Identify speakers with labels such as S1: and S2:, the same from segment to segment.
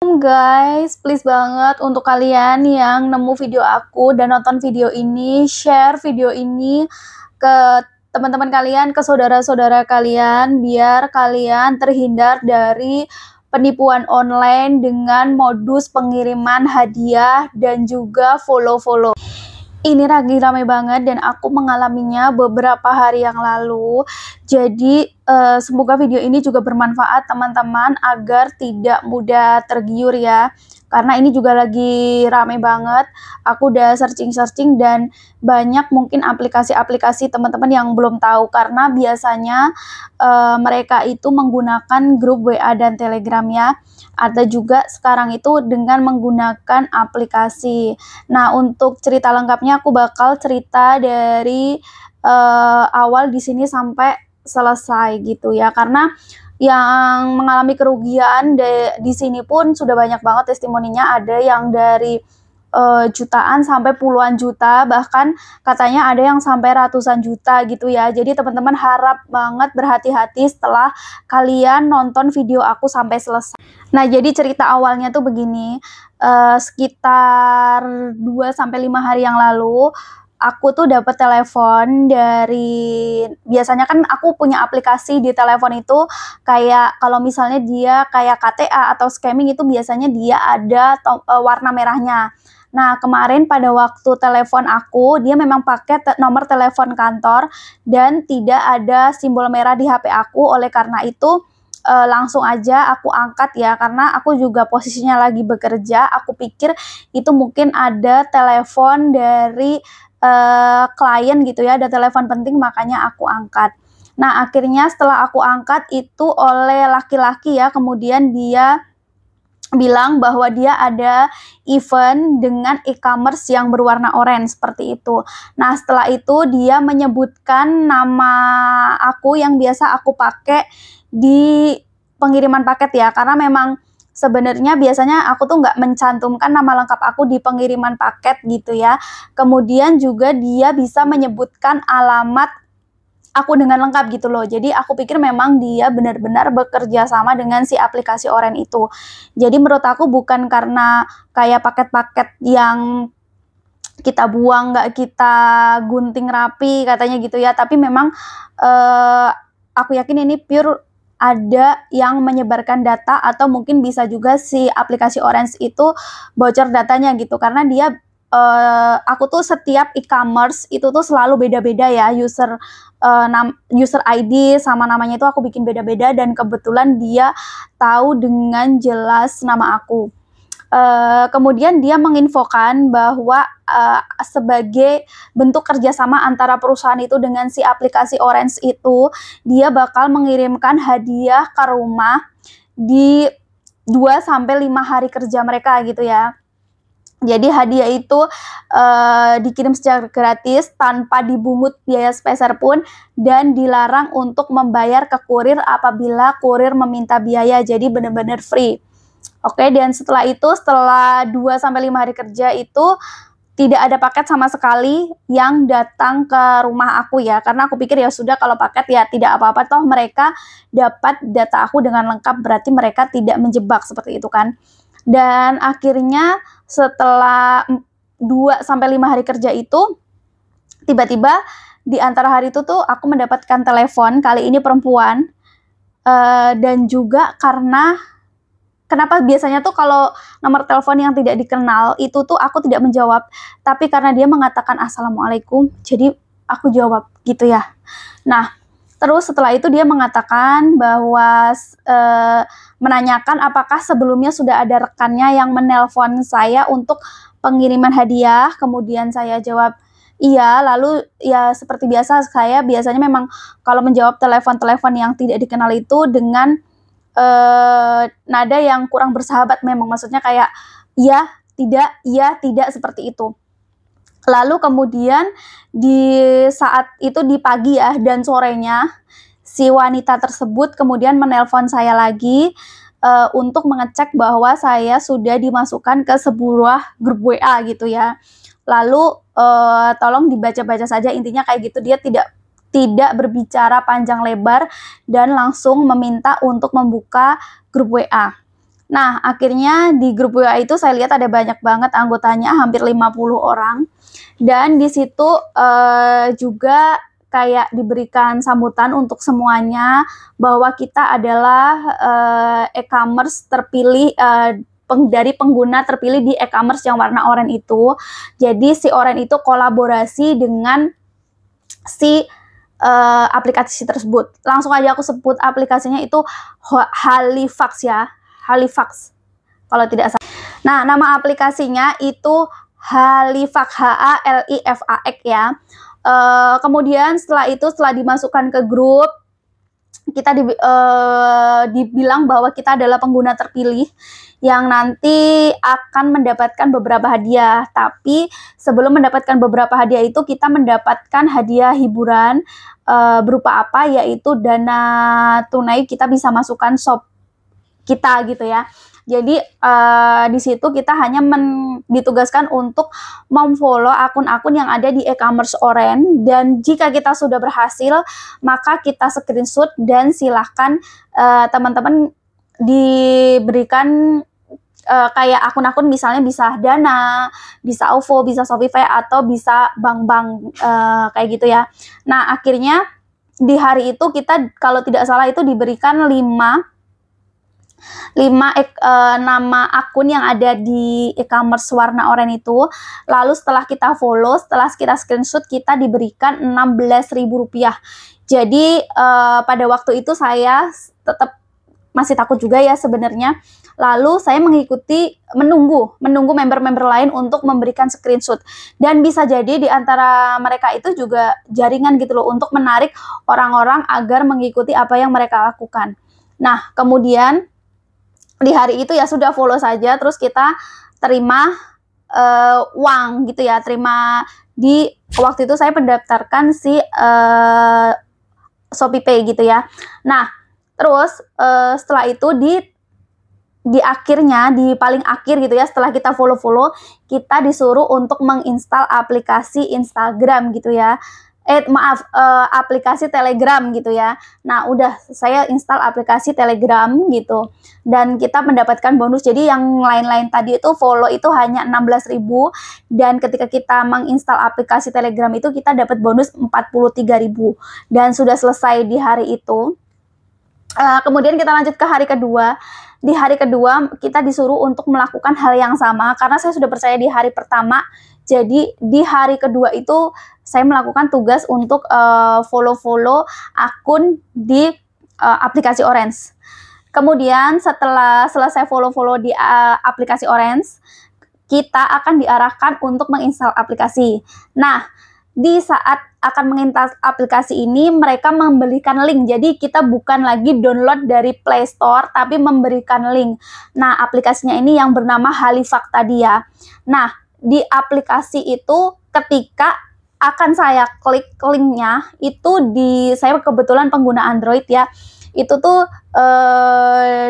S1: Guys, please banget untuk kalian yang nemu video aku dan nonton video ini, share video ini ke teman-teman kalian, ke saudara-saudara kalian, biar kalian terhindar dari penipuan online dengan modus pengiriman hadiah dan juga follow-follow. Ini lagi rame banget dan aku mengalaminya beberapa hari yang lalu. Jadi semoga video ini juga bermanfaat teman-teman agar tidak mudah tergiur ya. Karena ini juga lagi rame banget. Aku udah searching-searching dan banyak mungkin aplikasi-aplikasi teman-teman yang belum tahu. Karena biasanya mereka itu menggunakan grup WA dan Telegram ya. Ada juga sekarang itu dengan menggunakan aplikasi. Nah, untuk cerita lengkapnya aku bakal cerita dari awal di sini sampai selesai gitu ya. Karena yang mengalami kerugian di sini pun sudah banyak banget testimoninya. Ada yang dari jutaan sampai puluhan juta, bahkan katanya ada yang sampai ratusan juta gitu ya. Jadi teman-teman harap banget berhati-hati setelah kalian nonton video aku sampai selesai. Nah, jadi cerita awalnya tuh begini, sekitar 2-5 hari yang lalu, aku tuh dapat telepon dari, biasanya kan aku punya aplikasi di telepon itu, kayak kalau misalnya dia kayak KTA atau scamming itu biasanya dia ada warna merahnya. Nah, kemarin pada waktu telepon aku, dia memang pakai nomor telepon kantor dan tidak ada simbol merah di HP aku. Oleh karena itu, langsung aja aku angkat ya, karena aku juga posisinya lagi bekerja. Aku pikir itu mungkin ada telepon dari klien gitu ya, ada telepon penting, makanya aku angkat. Nah, akhirnya setelah aku angkat itu oleh laki-laki ya, kemudian dia bilang bahwa dia ada event dengan e-commerce yang berwarna orange seperti itu. Nah, setelah itu dia menyebutkan nama aku yang biasa aku pakai di pengiriman paket ya, karena memang sebenarnya biasanya aku tuh nggak mencantumkan nama lengkap aku di pengiriman paket gitu ya. Kemudian juga dia bisa menyebutkan alamat aku dengan lengkap gitu loh. Jadi aku pikir memang dia benar-benar bekerja sama dengan si aplikasi Orange itu. Jadi menurut aku bukan karena kayak paket-paket yang kita buang, nggak kita gunting rapi katanya gitu ya. Tapi memang aku yakin ini pure ada yang menyebarkan data, atau mungkin bisa juga si aplikasi Orange itu bocor datanya gitu. Karena dia aku tuh setiap e-commerce itu tuh selalu beda-beda ya, user ID sama namanya itu aku bikin beda-beda, dan kebetulan dia tahu dengan jelas nama aku. Kemudian dia menginfokan bahwa sebagai bentuk kerjasama antara perusahaan itu dengan si aplikasi Orange itu, dia bakal mengirimkan hadiah ke rumah di 2-5 hari kerja mereka gitu ya. Jadi hadiah itu dikirim secara gratis tanpa dibungut biaya sepeser pun, dan dilarang untuk membayar ke kurir apabila kurir meminta biaya. Jadi benar-benar free. Oke, dan setelah itu, setelah 2-5 hari kerja itu tidak ada paket sama sekali yang datang ke rumah aku ya. Karena aku pikir ya sudah, kalau paket ya tidak apa-apa, toh mereka dapat data aku dengan lengkap, berarti mereka tidak menjebak seperti itu kan. Dan akhirnya setelah 2-5 hari kerja itu, tiba-tiba di antara hari itu tuh aku mendapatkan telepon, kali ini perempuan. Dan juga karena kenapa biasanya tuh kalau nomor telepon yang tidak dikenal itu tuh aku tidak menjawab, tapi karena dia mengatakan assalamualaikum, jadi aku jawab gitu ya. Nah, terus setelah itu dia mengatakan bahwa menanyakan apakah sebelumnya sudah ada rekannya yang menelpon saya untuk pengiriman hadiah. Kemudian saya jawab iya, lalu ya seperti biasa, saya biasanya memang kalau menjawab telepon-telepon yang tidak dikenal itu dengan nada yang kurang bersahabat memang, maksudnya kayak iya, tidak seperti itu. Lalu kemudian di saat itu di pagi ya dan sorenya, si wanita tersebut kemudian menelpon saya lagi untuk mengecek bahwa saya sudah dimasukkan ke sebuah grup WA gitu ya. Lalu tolong dibaca-baca saja, intinya kayak gitu. Dia tidak berbicara panjang lebar dan langsung meminta untuk membuka grup WA. Nah, akhirnya di grup WA itu saya lihat ada banyak banget anggotanya, hampir 50 orang. Dan di situ juga kayak diberikan sambutan untuk semuanya bahwa kita adalah e-commerce terpilih dari pengguna terpilih di e-commerce yang warna oranye itu. Jadi si oranye itu kolaborasi dengan si aplikasi tersebut. Langsung aja aku sebut aplikasinya itu Halifax ya. Halifax kalau tidak salah. Nah, nama aplikasinya itu Halifax, Halifax ya. Kemudian setelah itu, setelah dimasukkan ke grup, kita dibilang bahwa kita adalah pengguna terpilih yang nanti akan mendapatkan beberapa hadiah. Tapi sebelum mendapatkan beberapa hadiah itu, kita mendapatkan hadiah hiburan berupa apa, yaitu dana tunai kita bisa masukkan shop kita gitu ya. Jadi di situ kita hanya ditugaskan untuk memfollow akun-akun yang ada di e-commerce Oren, dan jika kita sudah berhasil maka kita screenshot dan silahkan teman-teman diberikan kayak akun-akun, misalnya bisa Dana, bisa OVO, bisa Shopify, atau bisa bank-bank kayak gitu ya. Nah, akhirnya di hari itu kita kalau tidak salah itu diberikan 5 nama akun yang ada di e-commerce warna oranye itu. Lalu setelah kita follow, setelah kita screenshot, kita diberikan Rp16.000. Jadi pada waktu itu saya tetap masih takut juga ya sebenarnya. Lalu saya menunggu member-member lain untuk memberikan screenshot. Dan bisa jadi di antara mereka itu juga jaringan gitu loh, untuk menarik orang-orang agar mengikuti apa yang mereka lakukan. Nah, kemudian di hari itu ya sudah follow saja, terus kita terima uang gitu ya, terima di waktu itu saya mendaftarkan si ShopeePay gitu ya. Nah, terus setelah itu di akhirnya, di paling akhir gitu ya, setelah kita follow-follow, kita disuruh untuk menginstal aplikasi Instagram gitu ya. Aplikasi Telegram gitu ya. Nah, udah saya install aplikasi Telegram gitu. Dan kita mendapatkan bonus. Jadi yang lain-lain tadi itu follow itu hanya 16.000, dan ketika kita menginstal aplikasi Telegram itu kita dapat bonus 43.000. Dan sudah selesai di hari itu. Kemudian kita lanjut ke hari kedua. Di hari kedua kita disuruh untuk melakukan hal yang sama, karena saya sudah percaya di hari pertama. Jadi di hari kedua itu saya melakukan tugas untuk follow-follow akun di aplikasi Orange. Kemudian setelah selesai follow-follow di aplikasi Orange, kita akan diarahkan untuk menginstal aplikasi. Nah, di saat akan menginstal aplikasi ini, mereka memberikan link. Jadi kita bukan lagi download dari Play Store, tapi memberikan link. Nah, aplikasinya ini yang bernama Halifax tadi ya. Nah, di aplikasi itu ketika akan saya klik linknya, itu saya kebetulan pengguna Android ya, itu tuh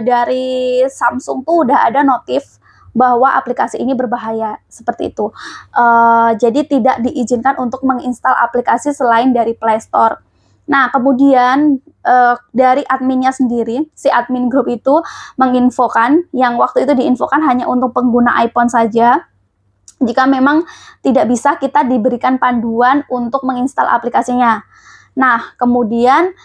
S1: dari Samsung tuh udah ada notif bahwa aplikasi ini berbahaya, seperti itu. Jadi tidak diizinkan untuk menginstal aplikasi selain dari Play Store. Nah, kemudian dari adminnya sendiri, si admin grup itu menginfokan, yang waktu itu diinfokan hanya untuk pengguna iPhone saja. Jika memang tidak bisa, kita diberikan panduan untuk menginstal aplikasinya. Nah, kemudian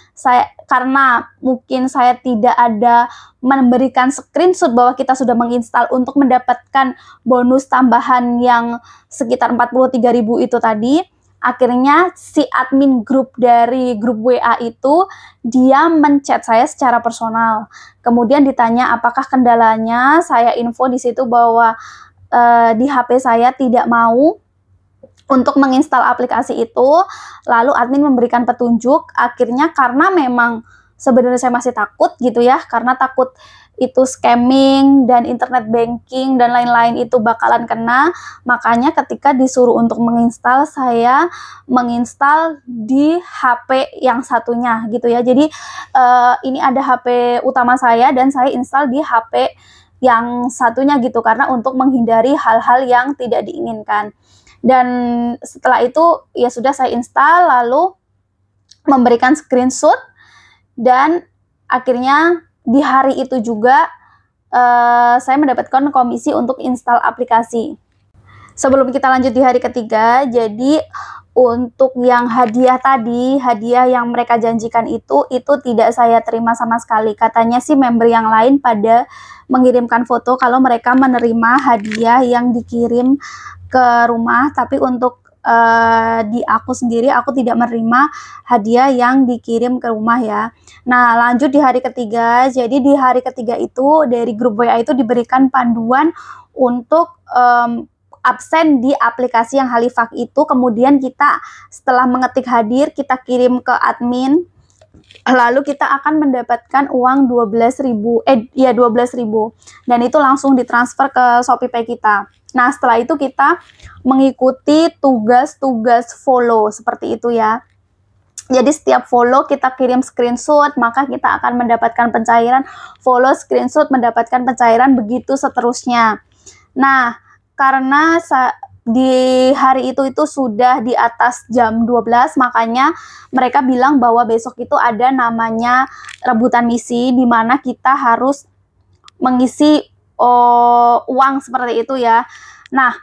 S1: karena mungkin saya tidak ada memberikan screenshot bahwa kita sudah menginstal untuk mendapatkan bonus tambahan yang sekitar 43.000 itu tadi, akhirnya si admin grup dari grup WA itu dia menchat saya secara personal. Kemudian ditanya apakah kendalanya, saya info di situ bahwa di HP saya tidak mau untuk menginstal aplikasi itu. Lalu admin memberikan petunjuk. Akhirnya karena memang sebenarnya saya masih takut gitu ya, karena takut itu scamming dan internet banking dan lain-lain itu bakalan kena, makanya ketika disuruh untuk menginstal, saya menginstal di HP yang satunya gitu ya. Jadi ini ada HP utama saya dan saya install di HP yang satunya gitu, karena untuk menghindari hal-hal yang tidak diinginkan. Dan setelah itu ya sudah saya install, lalu memberikan screenshot, dan akhirnya di hari itu juga saya mendapatkan komisi untuk install aplikasi. Sebelum kita lanjut di hari ketiga, jadi untuk yang hadiah tadi, hadiah yang mereka janjikan itu tidak saya terima sama sekali. Katanya sih member yang lain pada mengirimkan foto kalau mereka menerima hadiah yang dikirim ke rumah, tapi untuk di aku sendiri, aku tidak menerima hadiah yang dikirim ke rumah ya. Nah, lanjut di hari ketiga. Jadi di hari ketiga itu dari grup WA itu diberikan panduan untuk absen di aplikasi yang Halifak itu. Kemudian kita setelah mengetik hadir, kita kirim ke admin, lalu kita akan mendapatkan uang 12.000, 12.000, dan itu langsung ditransfer ke ShopeePay kita. Nah, setelah itu kita mengikuti tugas-tugas follow seperti itu ya. Jadi setiap follow kita kirim screenshot, maka kita akan mendapatkan pencairan, follow screenshot mendapatkan pencairan, begitu seterusnya. Nah, karena di hari itu sudah di atas jam 12, makanya mereka bilang bahwa besok itu ada namanya rebutan misi, di mana kita harus mengisi uang seperti itu ya. Nah,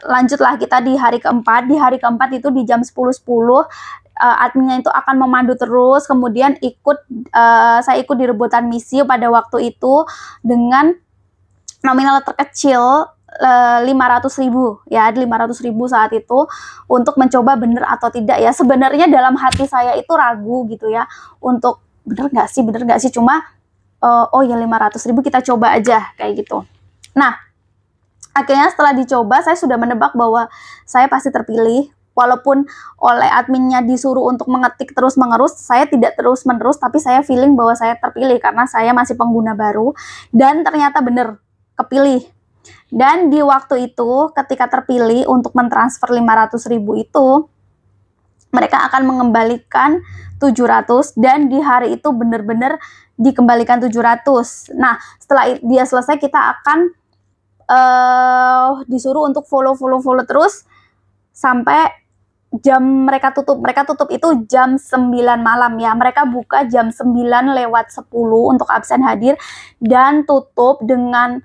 S1: lanjutlah kita di hari keempat. Di hari keempat itu di jam 10.10, adminnya itu akan memandu terus, kemudian saya ikut di rebutan misi pada waktu itu dengan nominal terkecil 500.000 ya, 500.000 saat itu, untuk mencoba bener atau tidak ya. Sebenarnya dalam hati saya itu ragu gitu ya, untuk bener nggak sih, cuma oh ya 500.000 kita coba aja kayak gitu. Nah, akhirnya setelah dicoba saya sudah menebak bahwa saya pasti terpilih. Walaupun oleh adminnya disuruh untuk mengetik terus-menerus, saya tidak terus-menerus, tapi saya feeling bahwa saya terpilih karena saya masih pengguna baru, dan ternyata bener kepilih. Dan di waktu itu ketika terpilih untuk mentransfer 500.000 itu, mereka akan mengembalikan 700, dan di hari itu benar-benar dikembalikan 700. Nah, setelah dia selesai kita akan disuruh untuk follow terus sampai jam mereka tutup. Mereka tutup itu jam 9 malam ya. Mereka buka jam 9:10 untuk absen hadir, dan tutup dengan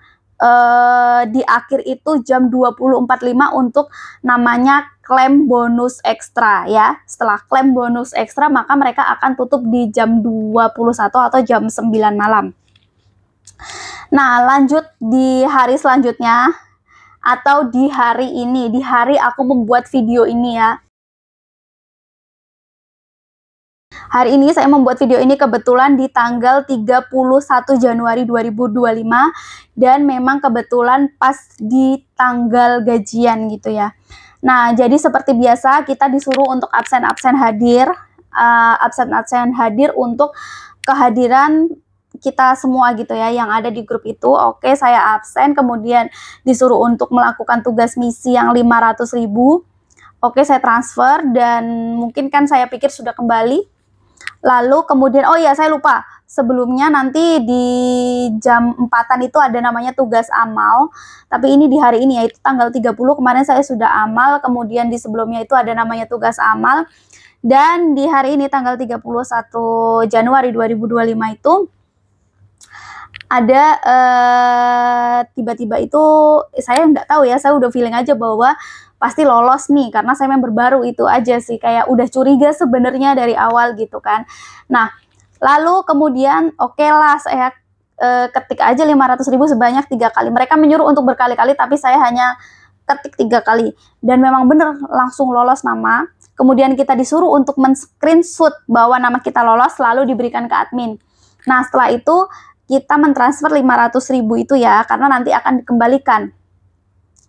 S1: di akhir itu jam 20.45 untuk namanya klaim bonus ekstra ya. Setelah klaim bonus ekstra, maka mereka akan tutup di jam 21 atau jam 9 malam. Nah, lanjut di hari selanjutnya, atau di hari ini, di hari aku membuat video ini ya. Hari ini saya membuat video ini kebetulan di tanggal 31 Januari 2025, dan memang kebetulan pas di tanggal gajian gitu ya. Nah, jadi seperti biasa kita disuruh untuk absen hadir untuk kehadiran kita semua gitu ya, yang ada di grup itu. Oke, saya absen, kemudian disuruh untuk melakukan tugas misi yang 500.000. Oke, saya transfer, dan mungkin kan saya pikir sudah kembali. Lalu kemudian, oh ya saya lupa, sebelumnya nanti di jam 4-an itu ada namanya tugas amal, tapi ini di hari ini yaitu tanggal 30, kemarin saya sudah amal, kemudian di sebelumnya itu ada namanya tugas amal, dan di hari ini tanggal 31 Januari 2025 itu ada tiba-tiba itu saya nggak tahu ya, saya udah feeling aja bahwa pasti lolos nih karena saya member baru, itu aja sih, kayak udah curiga sebenarnya dari awal gitu kan. Nah, lalu kemudian oke lah, saya ketik aja 500.000 sebanyak 3 kali. Mereka menyuruh untuk berkali-kali, tapi saya hanya ketik 3 kali, dan memang bener langsung lolos nama. Kemudian kita disuruh untuk men-screenshot bahwa nama kita lolos, lalu diberikan ke admin. Nah, setelah itu kita mentransfer 500.000 itu ya, karena nanti akan dikembalikan.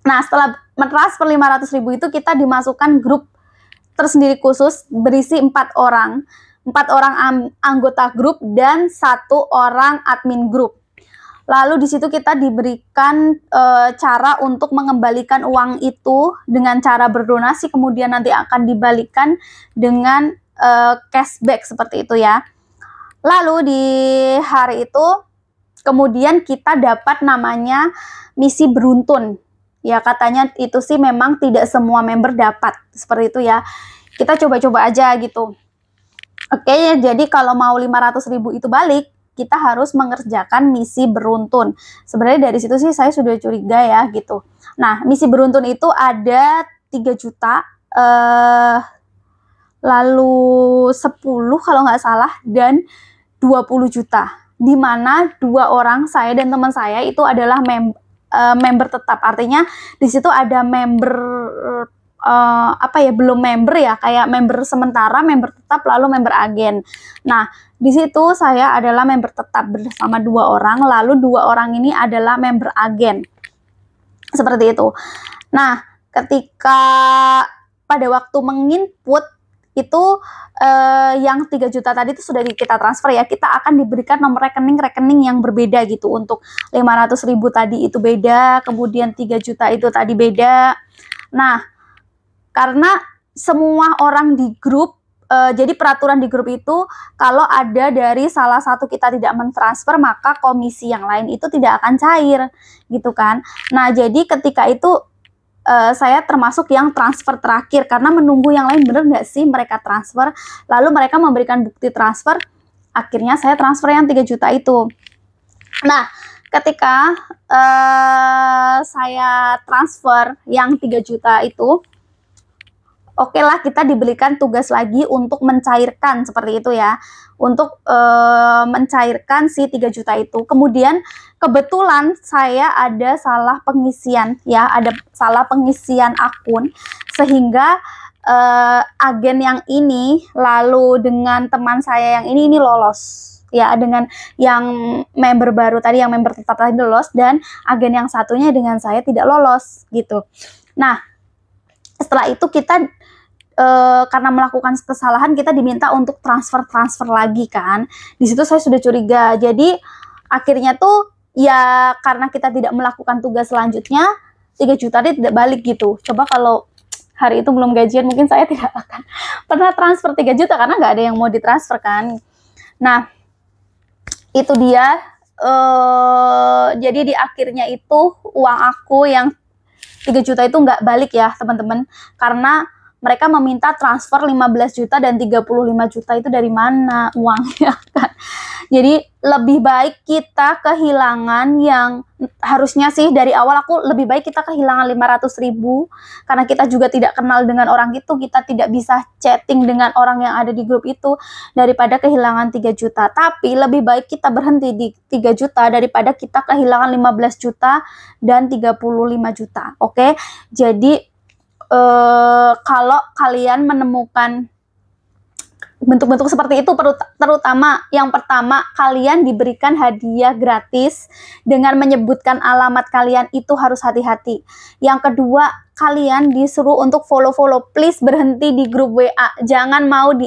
S1: Nah, setelah mentransfer 500.000 itu kita dimasukkan grup tersendiri khusus berisi 4 orang. 4 orang anggota grup dan 1 orang admin grup. Lalu di situ kita diberikan cara untuk mengembalikan uang itu dengan cara berdonasi, kemudian nanti akan dibalikan dengan cashback seperti itu ya. Lalu di hari itu kemudian kita dapat namanya misi beruntun. Ya, katanya itu sih memang tidak semua member dapat seperti itu ya. Kita coba-coba aja gitu. Oke, jadi kalau mau 500.000 itu balik, kita harus mengerjakan misi beruntun. Sebenarnya dari situ sih saya sudah curiga ya gitu. Nah, misi beruntun itu ada 3 juta, lalu 10 kalau nggak salah, dan 20 juta. Dimana 2 orang, saya dan teman saya, itu adalah member tetap. Artinya di situ ada member belum member ya, kayak member sementara, member tetap, lalu member agen. Nah, di situ saya adalah member tetap bersama 2 orang, lalu 2 orang ini adalah member agen. Seperti itu. Nah, ketika pada waktu menginput itu yang 3 juta tadi itu sudah kita transfer ya, kita akan diberikan nomor rekening yang berbeda gitu. Untuk 500.000 tadi itu beda, kemudian 3 juta itu tadi beda. Nah, karena semua orang di grup, jadi peraturan di grup itu kalau ada dari salah satu kita tidak mentransfer, maka komisi yang lain itu tidak akan cair gitu kan. Nah, jadi ketika itu saya termasuk yang transfer terakhir karena menunggu yang lain bener nggak sih mereka transfer, lalu mereka memberikan bukti transfer, akhirnya saya transfer yang 3 juta itu. Nah, ketika saya transfer yang 3 juta itu, oke lah, kita diberikan tugas lagi untuk mencairkan seperti itu ya, untuk mencairkan si 3 juta itu. Kemudian kebetulan saya ada salah pengisian ya, ada salah pengisian akun, sehingga agen yang ini lalu dengan teman saya yang ini lolos ya, dengan yang member baru tadi, yang member tetap tadi lolos, dan agen yang satunya dengan saya tidak lolos gitu. Nah, setelah itu kita karena melakukan kesalahan, kita diminta untuk transfer lagi kan. Di situ saya sudah curiga. Jadi akhirnya tuh ya, karena kita tidak melakukan tugas selanjutnya, 3 juta dia tidak balik gitu. Coba kalau hari itu belum gajian, mungkin saya tidak akan pernah transfer 3 juta karena nggak ada yang mau ditransfer kan. Nah, itu dia. Jadi di akhirnya itu uang aku yang 3 juta itu nggak balik ya teman-teman, karena mereka meminta transfer 15 juta dan 35 juta itu dari mana uangnya kan. Jadi lebih baik kita kehilangan yang harusnya sih dari awal, aku lebih baik kita kehilangan 500.000 karena kita juga tidak kenal dengan orang itu, kita tidak bisa chatting dengan orang yang ada di grup itu, daripada kehilangan 3 juta. Tapi lebih baik kita berhenti di 3 juta daripada kita kehilangan 15 juta dan 35 juta. Oke? Jadi kalau kalian menemukan bentuk-bentuk seperti itu, terutama yang pertama, kalian diberikan hadiah gratis dengan menyebutkan alamat kalian, itu harus hati-hati. Yang kedua, kalian disuruh untuk follow-follow, please berhenti di grup WA, jangan mau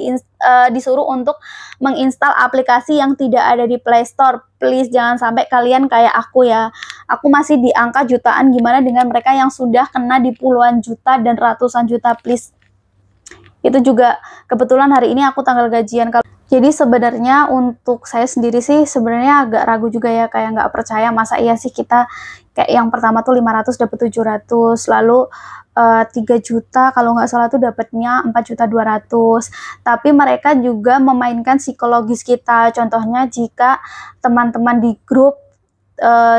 S1: disuruh untuk menginstal aplikasi yang tidak ada di Play Store. Please jangan sampai kalian kayak aku ya, aku masih di angka jutaan, gimana dengan mereka yang sudah kena di puluhan juta dan ratusan juta. Please, itu juga kebetulan hari ini aku tanggal gajian. Jadi sebenarnya untuk saya sendiri sih sebenarnya agak ragu juga ya, kayak nggak percaya, masa iya sih kita kayak yang pertama tuh 500 dapat 700, lalu 3 juta kalau nggak salah tuh dapatnya 4.200.000. Tapi mereka juga memainkan psikologis kita. Contohnya jika teman-teman di grup,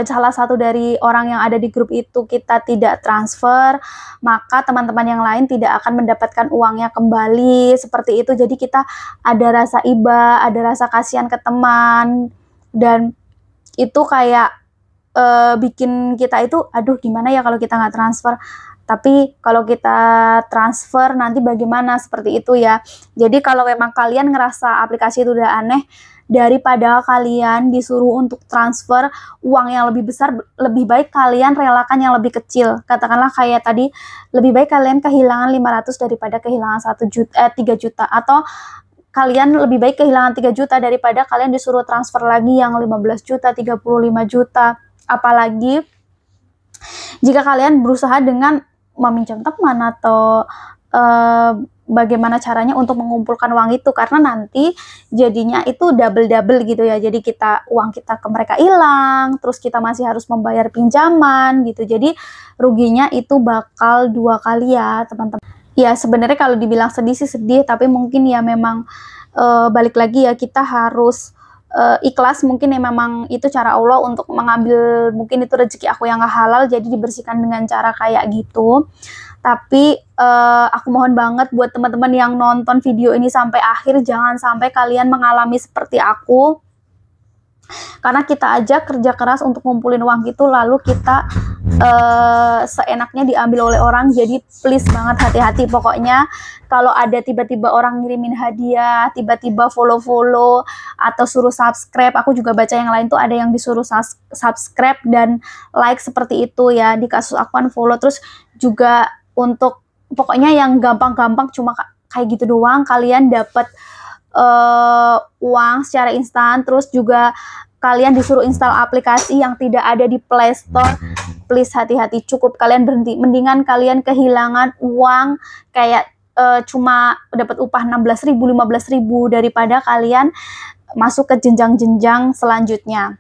S1: salah satu dari orang yang ada di grup itu kita tidak transfer, maka teman-teman yang lain tidak akan mendapatkan uangnya kembali, seperti itu. Jadi kita ada rasa iba, ada rasa kasihan ke teman, dan itu kayak bikin kita itu, aduh gimana ya kalau kita nggak transfer, tapi kalau kita transfer nanti bagaimana, seperti itu ya. Jadi kalau memang kalian ngerasa aplikasi itu udah aneh, daripada kalian disuruh untuk transfer uang yang lebih besar, lebih baik kalian relakan yang lebih kecil. Katakanlah kayak tadi, lebih baik kalian kehilangan 500 daripada kehilangan 3 juta, atau kalian lebih baik kehilangan 3 juta daripada kalian disuruh transfer lagi yang 15 juta, 35 juta. Apalagi jika kalian berusaha dengan meminjam teman atau bagaimana caranya untuk mengumpulkan uang itu, karena nanti jadinya itu double gitu ya. Jadi uang kita ke mereka hilang, terus kita masih harus membayar pinjaman gitu. Jadi ruginya itu bakal 2 kali ya teman-teman. Ya sebenarnya kalau dibilang sedih sih sedih, tapi mungkin ya memang balik lagi ya, kita harus ikhlas, mungkin ya memang itu cara Allah untuk mengambil, mungkin itu rezeki aku yang gak halal, jadi dibersihkan dengan cara kayak gitu. Tapi aku mohon banget buat teman-teman yang nonton video ini sampai akhir, jangan sampai kalian mengalami seperti aku. Karena kita aja kerja keras untuk ngumpulin uang gitu, lalu kita seenaknya diambil oleh orang. Jadi please banget hati-hati. Pokoknya kalau ada tiba-tiba orang ngirimin hadiah, tiba-tiba follow-follow atau suruh subscribe, aku juga baca yang lain tuh ada yang disuruh subscribe dan like seperti itu ya. Di kasus aku unfollow. Terus juga untuk pokoknya yang gampang-gampang cuma kayak gitu doang, kalian dapat uang secara instan. Terus juga kalian disuruh install aplikasi yang tidak ada di Play Store. Please hati-hati, cukup kalian berhenti. Mendingan kalian kehilangan uang kayak cuma dapat upah 16.000, 15.000 daripada kalian masuk ke jenjang-jenjang selanjutnya.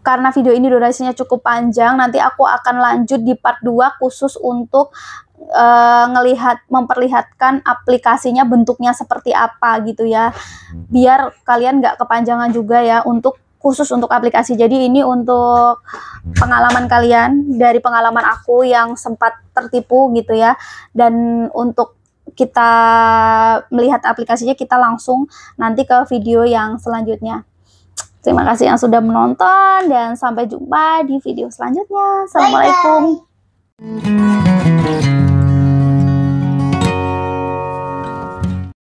S1: Karena video ini durasinya cukup panjang, nanti aku akan lanjut di part 2 khusus untuk memperlihatkan aplikasinya bentuknya seperti apa gitu ya, biar kalian nggak kepanjangan juga ya, khusus untuk aplikasi. Jadi ini untuk pengalaman kalian, dari pengalaman aku yang sempat tertipu gitu ya. Dan untuk kita melihat aplikasinya, kita langsung nanti ke video yang selanjutnya. Terima kasih yang sudah menonton dan sampai jumpa di video selanjutnya. Assalamualaikum.